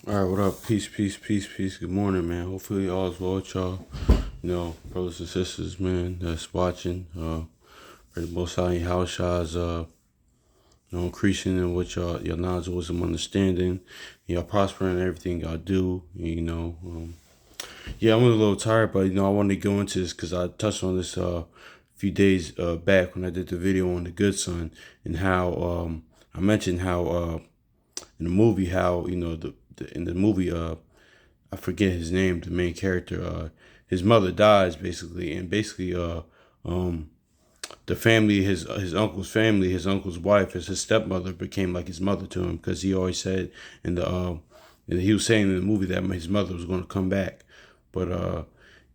All right, what up? Peace, peace, peace, peace. Good morning, man. Hopefully all is well with y'all. Brothers and sisters, man, that's watching. For the Most High Haushai's, increasing in what your knowledge, wisdom, understanding. Y'all prospering in everything y'all do. Yeah, I'm a little tired, but I wanted to go into this because I touched on this a few days back when I did the video on the good son and how I mentioned how in the movie how in the movie I forget his name, the main character. His mother dies basically, and basically, the family, his uncle's family, his uncle's wife, as his stepmother, became like his mother to him because he always said in the and he was saying in the movie that his mother was going to come back, but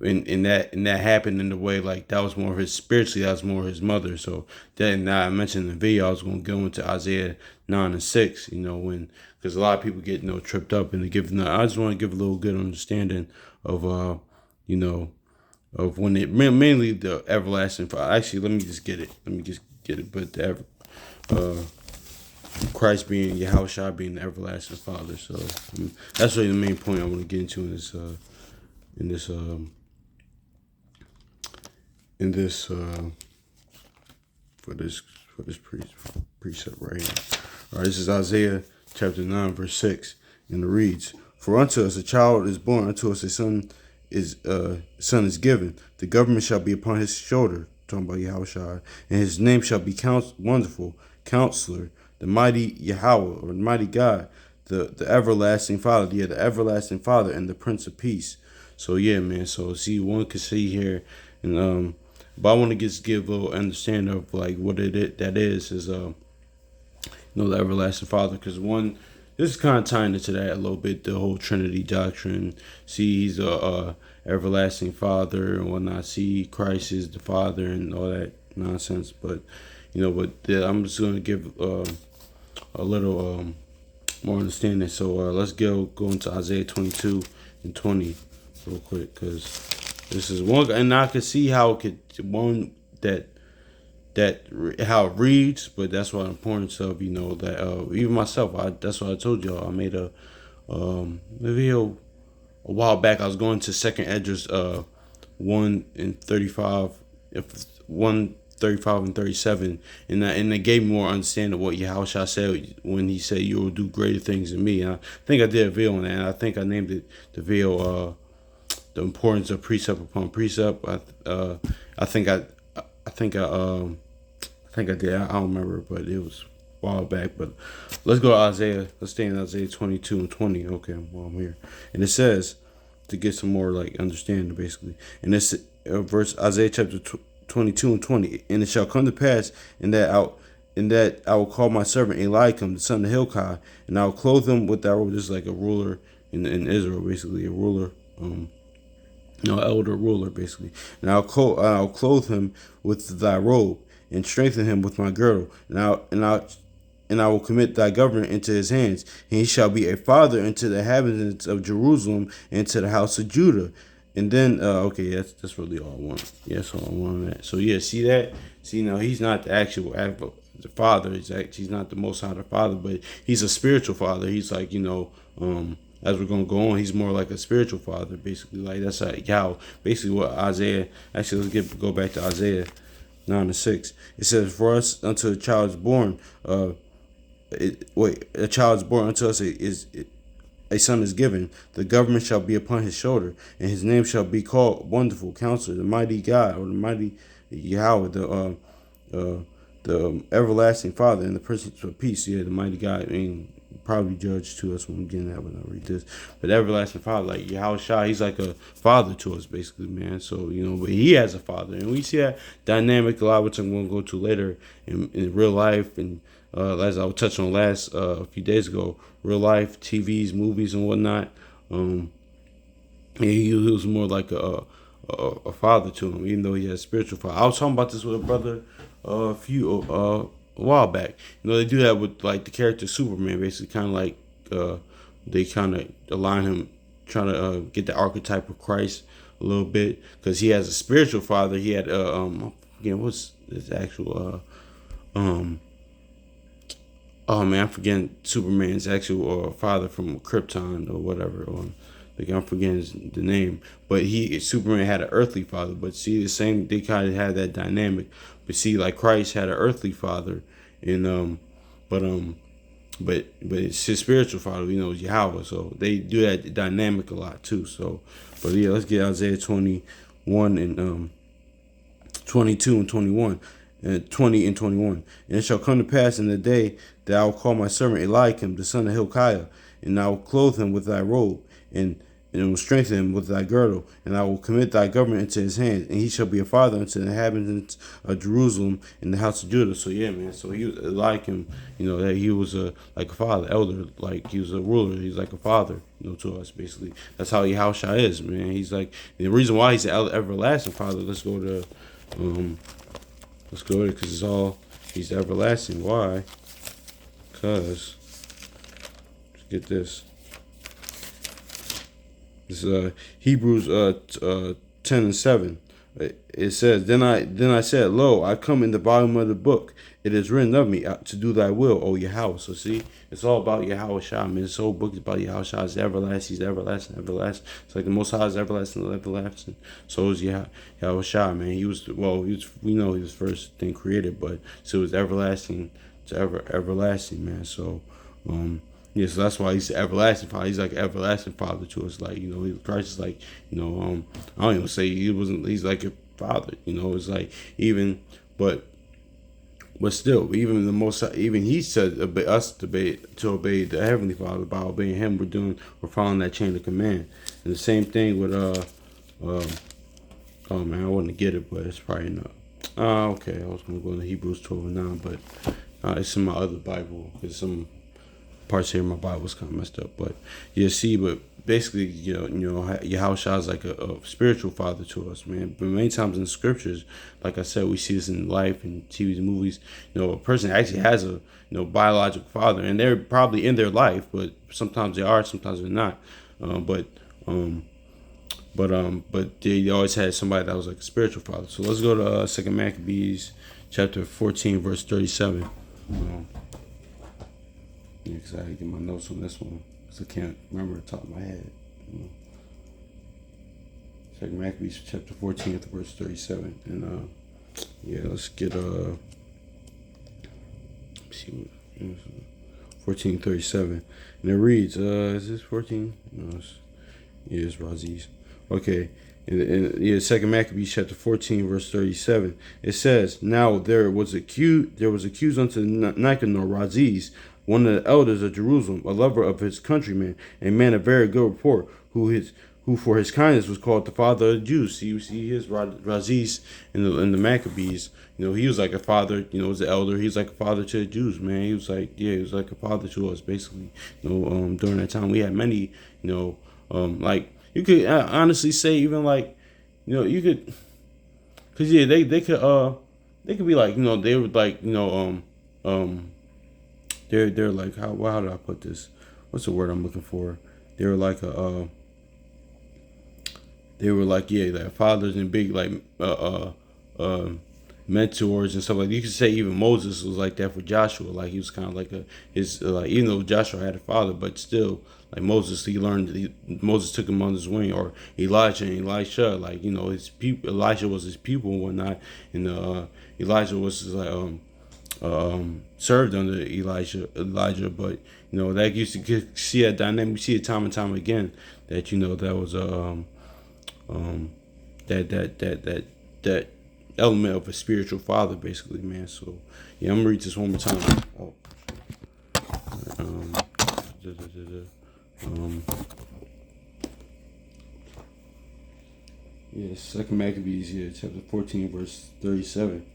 and that happened in the way like that was more of his spiritually, that was more his mother. So then now I mentioned in the video I was going to go into Isaiah 9 and 6. When because a lot of people get tripped up and they give. I just want to give a little good understanding of you know of when it mainly the everlasting Father. Actually, let me just get it. But uh, Christ being Yahushua being the everlasting Father. So that's really the main point I want to get into in this in this for this precept right here. All right, this is Isaiah chapter 9 verse 6, and it reads, "For unto us a child is born, unto us a son is given. The government shall be upon his shoulder," talking about Yahushua, "and his name shall be Wonderful, Counselor, the mighty Yahweh, or the mighty God, the everlasting Father, yeah, the everlasting Father, and the Prince of Peace." So yeah, man. So see, one can see here, and but I want to just give a little understanding of like what that is the everlasting Father, because one, this is kind of tying into that a little bit, the whole Trinity doctrine. See, he's a everlasting Father and whatnot. See, Christ is the Father and all that nonsense. But I'm just gonna give a little more understanding. So let's go into Isaiah 22 and 20 real quick, because this is one, and I could see how it could one that how it reads, but that's what the importance of that even myself. That's what I told y'all. I made a video a while back. I was going to Second Esdras 1:35, if 1:35 and 37, and it gave me more understanding of what Yahushua said when he said you will do greater things than me. And I think I did a video on that, and I think I named it the video the importance of precept upon precept. I think I think I did. I don't remember, but it was a while back. But let's go to Isaiah. Let's stay in Isaiah 22 and 20. Okay, while I'm here, and it says to get some more like understanding, basically. And this verse Isaiah chapter 22 and 20. "And it shall come to pass in that I will call my servant Eliakim, the son of Hilkiah, and I will clothe him with that robe." This is like a ruler in Israel, basically a ruler. Elder ruler, basically. "And I'll clothe him with thy robe, and strengthen him with my girdle, and I will commit thy government into his hands, and he shall be a father unto the inhabitants of Jerusalem and to the house of Judah." And then, okay, that's really all I want. Yeah, that's all I want on that. So yeah, see that? See, now he's not the actual the father. He's not the Most High the Father, but he's a spiritual father. He's like as we're gonna go on, he's more like a spiritual father, basically. Like that's like how basically what Isaiah. Actually, go back to Isaiah 9 and 6. It says, "For us unto a child is born, a child is born unto us a son is given. The government shall be upon his shoulder, and his name shall be called Wonderful Counselor, the mighty God, or the mighty Yahweh, the everlasting Father, and the Prince of Peace." Yeah, the mighty God. I mean, probably judge to us when I'm getting that when I read this. But everlasting Father, like Yahushua, he's like a father to us, basically, man. So but he has a father, and we see that dynamic a lot, which I'm going to go to later in real life, and as I was touching on last a few days ago, real life, TVs, movies, and whatnot. He was more like a father to him, even though he has a spiritual father. I was talking about this with a brother a while back. They do that with like the character Superman, basically, kind of like they kind of align him, trying to get the archetype of Christ a little bit, because he has a spiritual father. He had again, what's his actual Oh man, I'm forgetting Superman's actual father from Krypton or whatever. Or like I'm forgetting the name, but Superman had an earthly father. But see, the same they kind of had that dynamic. But see, like Christ had an earthly father, and but but it's his spiritual father. You know, Yahweh. So they do that dynamic a lot too. So, but yeah, let's get Isaiah 21 and 22 and 21 and 20 and 21. And it shall come to pass in the day that I will call my servant Eliakim, the son of Hilkiah, and I will clothe him with thy robe, and will strengthen him with thy girdle, and I will commit thy government into his hand, and he shall be a father unto the inhabitants of Jerusalem and the house of Judah. So yeah, man. So he was like him, you know, that he was a like a father, elder, like he was a ruler. He's like a father, you know, to us basically. That's how Yahushua is, man. He's like the reason why he's an everlasting father. Um, let's go to because it's all he's everlasting. Why? Because get this. This is Hebrews 10:7. It says, Then I said, Lo, I come in the volume of the book. It is written of me to do thy will, O Yahweh. So see, it's all about Yahweh Shah. I mean, this whole book is about Yahweh Shah. It's everlasting. He's everlasting, everlasting. It's like the Most High is everlasting, everlasting. So is Yahweh Shah, man. We know he was first thing created, but so it was everlasting to everlasting, man. So, yeah, so that's why he's the everlasting father. He's like an everlasting father to us. Like, you know, Christ is like, you know, I don't even say he wasn't. He's like a father. You know, it's like even, but still, even the most, even he said us to obey the heavenly Father by obeying him. We're following that chain of command. And the same thing with oh man, I wouldn't get it, but it's probably not. Okay, I was gonna go into Hebrews 12:9, but it's in my other Bible because some parts here in my Bible was kind of messed up, but yeah, see, but basically, Yahushua is like a spiritual father to us, man. But many times in the scriptures, like I said, we see this in life and TV and movies. You know, a person actually has a biological father, and they're probably in their life, but sometimes they are, sometimes they're not. But they always had somebody that was like a spiritual father. So let's go to Second Maccabees, chapter 14, verse 37. Yeah, because I had to get my notes on this one. Because I can't remember the top of my head. Second Maccabees chapter 14 verse 37. And yeah, let's get let's see what 14:37. And it reads, is this 14? No, it's Raziz. Okay. And Second Maccabees chapter 14 verse 37. It says, Now there was accused unto Nicanor Raziz, one of the elders of Jerusalem, a lover of his countrymen, a man of very good report, who for his kindness was called the father of the Jews. See, you see his Raziz in the Maccabees. You know, he was like a father. You know, as an elder, he was like a father to the Jews. Man, he was like a father to us, basically. You know, during that time, we had many. You know, like you could honestly say even like, you know, you could, cause yeah, they could be like, you know, they would like, you know, they're like how do I put this? What's the word I'm looking for? They were like like fathers and big like mentors and stuff like that. You could say even Moses was like that for Joshua. Like he was kind of like like even though Joshua had a father, but still like Moses, Moses took him under his wing, or Elijah and Elisha, like you know his people. Elijah was his pupil and whatnot, and Elijah was like served under Elijah, but you know that used to see that dynamic. We see it time and time again that you know that was that element of a spiritual father, basically, man. So yeah, I'm gonna read this one more time. Oh, yeah, Second Maccabees, yeah, chapter 14, verse 37.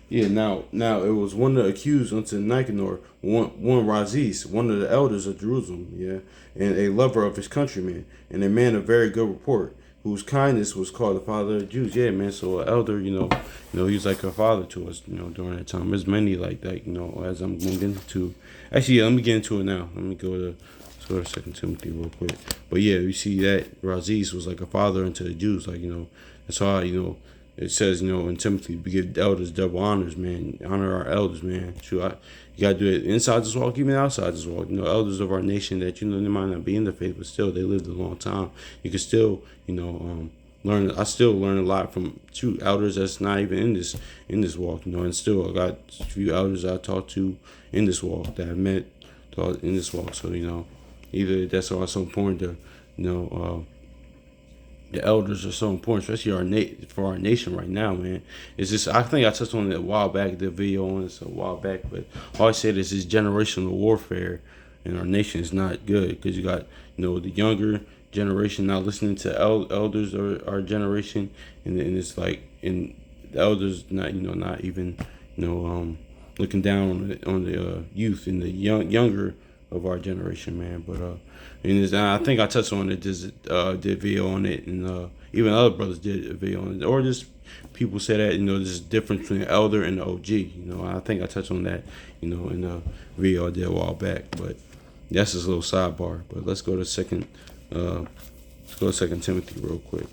Yeah, now it was one of the accused unto Nicanor, one Raziz, one of the elders of Jerusalem, yeah, and a lover of his countrymen, and a man of very good report, whose kindness was called the father of the Jews. Yeah, man. So an elder, he was like a father to us, during that time. There's many like that, as I'm going to get into. Actually, yeah, let me get into it now. Let's go to Second Timothy real quick. But yeah, we see that Raziz was like a father unto the Jews. Like, that's why, it says, in Timothy, we give the elders double honors, man. Honor our elders, man. Sure, you gotta do it inside this walk, even outside this walk. Elders of our nation that, they might not be in the faith, but still they lived a long time. You can still, learn. I still learn a lot from two elders that's not even in this walk, and still I got a few elders I talked to in this walk that I met in this walk. So, either that's why it's so important to, the elders are so important, especially for our nation right now, man. It's just, I think I touched on it a while back, the video on this a while back, but all I said is this generational warfare in our nation is not good, because you got, the younger generation not listening to elders or our generation, and it's like, and the elders not even, looking down on the youth and the younger of our generation, man. But and I think I touched on it. Just did video on it, and even other brothers did a video on it, or just people say that there's a difference between the elder and the OG. I think I touched on that, in a video I did a while back. But that's just a little sidebar. But let's go to Second Timothy real quick.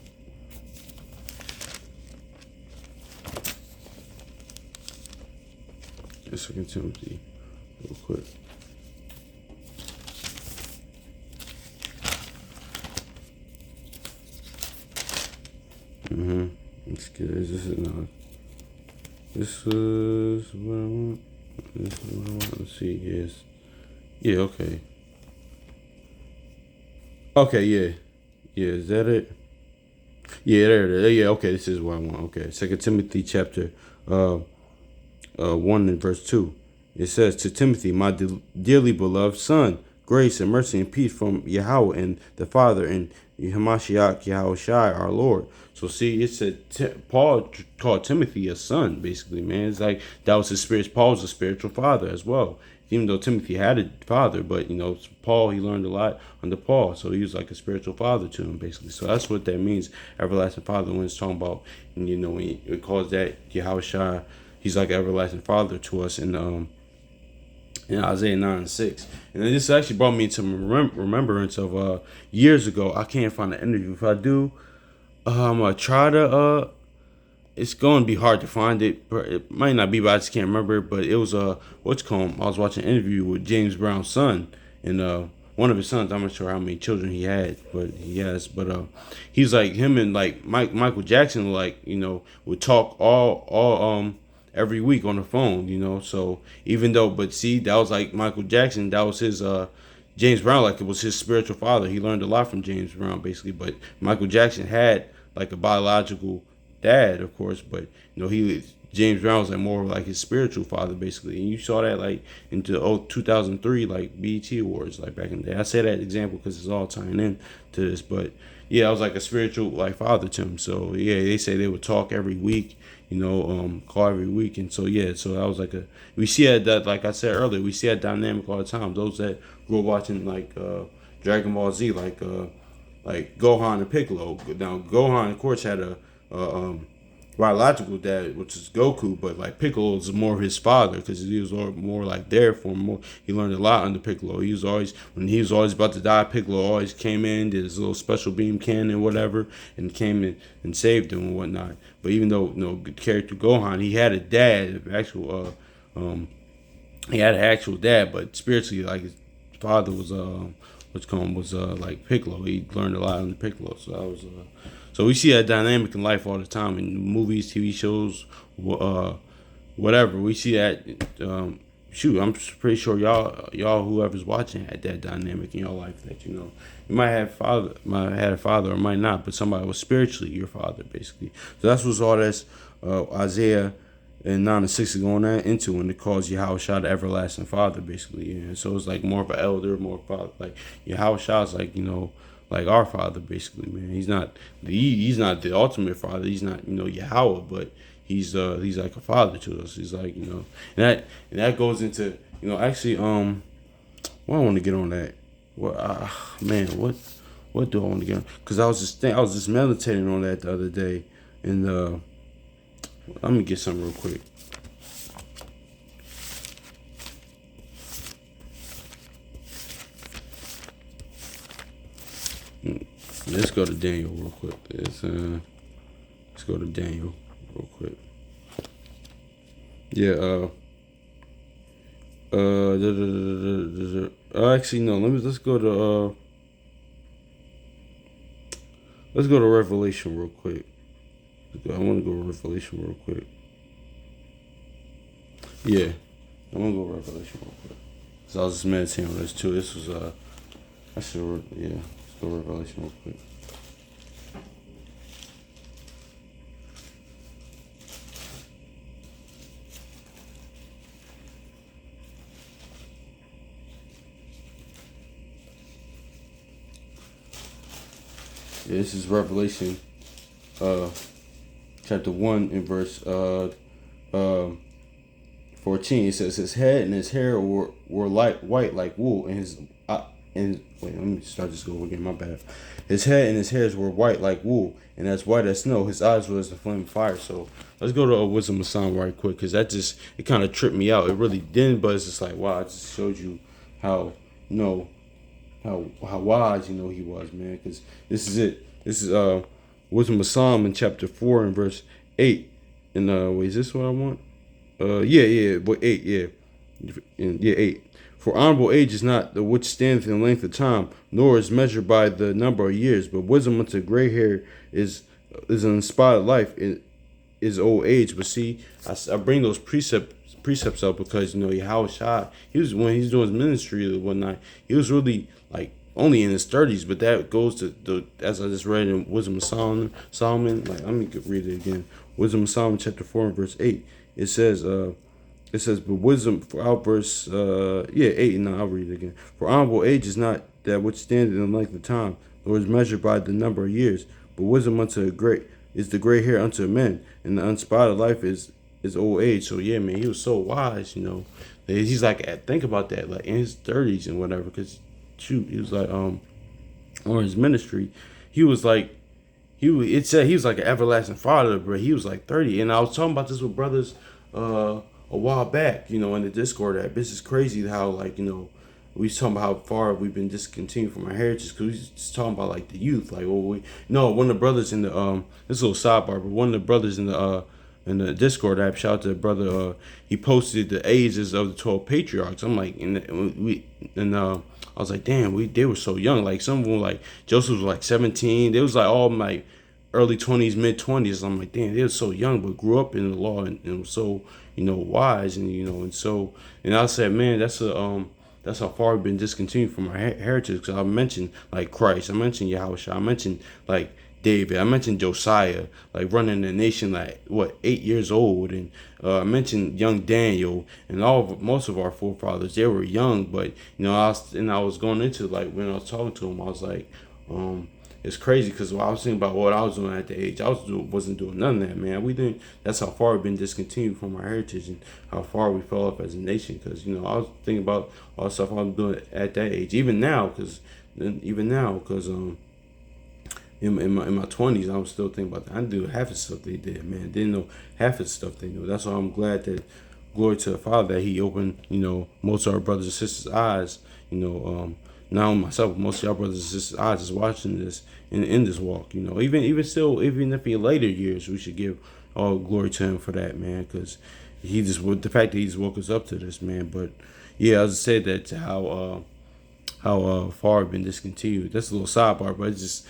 Second Timothy real quick. Let's get this. This is what I want. This is what I want. Let's see. Yes. Yeah. Okay. Okay. Yeah. Yeah. Is that it? Yeah. There it is. Yeah. Okay. This is what I want. Okay. Second Timothy chapter 1 and verse 2. It says, to Timothy, my dearly beloved son, grace and mercy and peace from Yahweh and the Father and Hamashiach Yahushai our Lord. So see, it said Paul called Timothy a son, basically, man. It's like that was his spirit. Paul was a spiritual father as well. Even though Timothy had a father, but Paul, he learned a lot under Paul, so he was like a spiritual father to him, basically. So that's what that means, everlasting father, when it's talking about, when it calls that Yahushai, he's like an everlasting father to us in Isaiah 9:6. And this actually brought me to remembrance of years ago. I can't find an interview. If I do, I'm gonna try to. It's going to be hard to find it. It might not be, but I just can't remember. But it was what's called. I was watching an interview with James Brown's son, and one of his sons. I'm not sure how many children he had, but he has. But he's like him and like Michael Jackson, like would talk all every week on the phone, so even though, but see, that was like Michael Jackson, that was his James Brown, like it was his spiritual father. He learned a lot from James Brown, basically. But Michael Jackson had like a biological dad, of course, but James Brown was like more like his spiritual father, basically. And you saw that like into 2003 like BET Awards, like back in the day. I say that example because it's all tying in to this, but yeah, I was like a spiritual like father to him. So yeah, they say they would talk every week, call every week. And so yeah, so that was like we see that, like I said earlier, we see that dynamic all the time. Those that grew up watching like Dragon Ball Z, like Gohan and Piccolo. Now Gohan, of course, had a biological dad, which is Goku, but like Piccolo is more of his father because he was more like there for him. More, he learned a lot under Piccolo. When he was always about to die, Piccolo always came in, did his little special beam cannon, whatever, and came in and saved him and whatnot. But even though character Gohan, he had a dad, he had an actual dad, but spiritually, like his father was like Piccolo. He learned a lot under Piccolo, so that was So we see that dynamic in life all the time, in movies, TV shows, whatever. We see that. I'm pretty sure y'all whoever's watching had that dynamic in your life, that you might had a father or might not, but somebody was spiritually your father, basically. So that's what's all that's Isaiah and 9:6 is going into when it calls Yahushua the everlasting father, basically. Yeah. So it's like more of an elder, more father. Like Yahushua is like like our father, basically, man. He's not the ultimate father. He's not Yahweh, but he's like a father to us. He's like and that goes into actually well, I want to get on that. What do I want to get on? Because I was just meditating on that the other day, and let me get something real quick. go to Daniel real quick. Let's go to Daniel real quick. Yeah. Actually, no. Let's go to Revelation real quick. I want to go to Revelation real quick. Yeah, I want to go to Revelation real quick. So I was just meditating on this too. This was I should yeah. Let's go to Revelation real quick. Yeah, this is Revelation, chapter 1 and verse 14. It says his head and his hair were like white like wool, and his and wait, let me start this over again. My bad. His head and his hairs were white like wool, and as white as snow. His eyes were as the flame of fire. So let's go to a Wisdom of Solomon right quick, because that just it kind of tripped me out. It really didn't, but it's just like wow, it just showed you how how wise he was, man. Because this is it. This is Wisdom of Solomon chapter 4 and verse 8. And wait, is this what I want? But 8, yeah, 8. For honorable age is not the which standeth in length of time, nor is measured by the number of years, but wisdom unto gray hair is an unspotted life. It is old age. But see, I bring those precepts up because Yahweh he was when he's doing his ministry or whatnot, he was really like only in his 30s, but that goes to the as I just read in Wisdom of Solomon. Like let me read it again. Wisdom of Solomon chapter 4 and verse 8. It says, but wisdom for outbursts, 8, and I'll read it again. For honorable age is not that which standeth in length of time, nor is measured by the number of years, but wisdom unto the gray hair unto men, and the unspotted life is old age. So yeah, man, he was so wise, He's like, think about that, like in his 30s and whatever, because shoot, he was like, on his ministry, he was like, it said he was like an everlasting father, but he was like 30. And I was talking about this with brothers a while back, in the Discord app. This is crazy how we was talking about how far we've been discontinued from our heritage, because we was just talking about like the youth. Like one of the brothers in the this little sidebar, but one of the brothers in the Discord app, shout out to the brother, he posted the ages of the 12 patriarchs. I'm like, I was like, damn, they were so young. Like some of them, like Joseph was like 17. They was like all my early 20s, mid 20s. I'm like, damn, they were so young, but grew up in the law and so wise and I said, man, that's how far we've been discontinued from our heritage. Because I mentioned like Christ, I mentioned Yahweh, I mentioned like David, I mentioned Josiah, like running the nation like 8 years old, and I mentioned young Daniel, and most of our forefathers, they were young, but I was going into like when I was talking to them, I was like, it's crazy because I was thinking about what I was doing at the age wasn't doing none of that, man. That's how far we've been discontinued from our heritage and how far we fell off as a nation. Because I was thinking about all the stuff I was doing at that age, even now, because in my 20s, I was still thinking about that. I didn't do half the stuff they did, man. Didn't know half the stuff they knew. That's why I'm glad that, glory to the Father, that He opened, most of our brothers and sisters' eyes, not only myself, but most of y'all brothers and sisters' eyes is watching this in this walk, Even still, even if in later years, we should give all glory to Him for that, man, because the fact that He just woke us up to this, man. But yeah, I just said that to how far I've been discontinued. That's a little sidebar, but it's just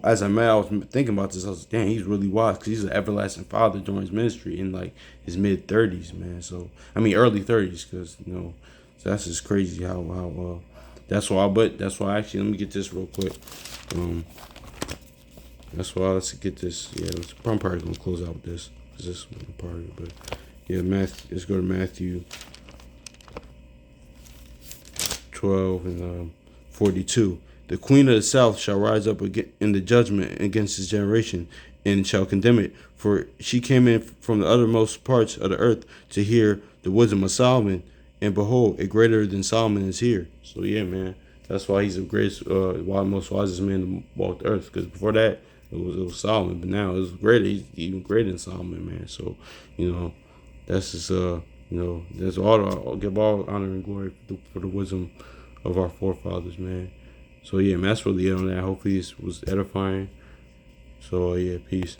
as I was thinking about this, I was like, damn, he's really wise because he's an everlasting father during his ministry in like his mid 30s, man. So I mean early 30s, because so that's just crazy how that's why. But that's why actually let me get this real quick. That's why let's get this. Yeah, I'm probably gonna close out with this because this one part of it. But yeah, let's go to Matthew 12 and 42. The queen of the south shall rise up in the judgment against this generation, and shall condemn it. For she came in from the uttermost parts of the earth to hear the wisdom of Solomon, and behold, a greater than Solomon is here. So yeah, man, that's why he's the greatest, most wisest man to walk the earth. Because before that, it was Solomon, but now it's greater. He's even greater than Solomon, man. So that's just there's I'll give all honor and glory for the wisdom of our forefathers, man. So yeah, man, that's really it on that. Hopefully this was edifying. So yeah, peace.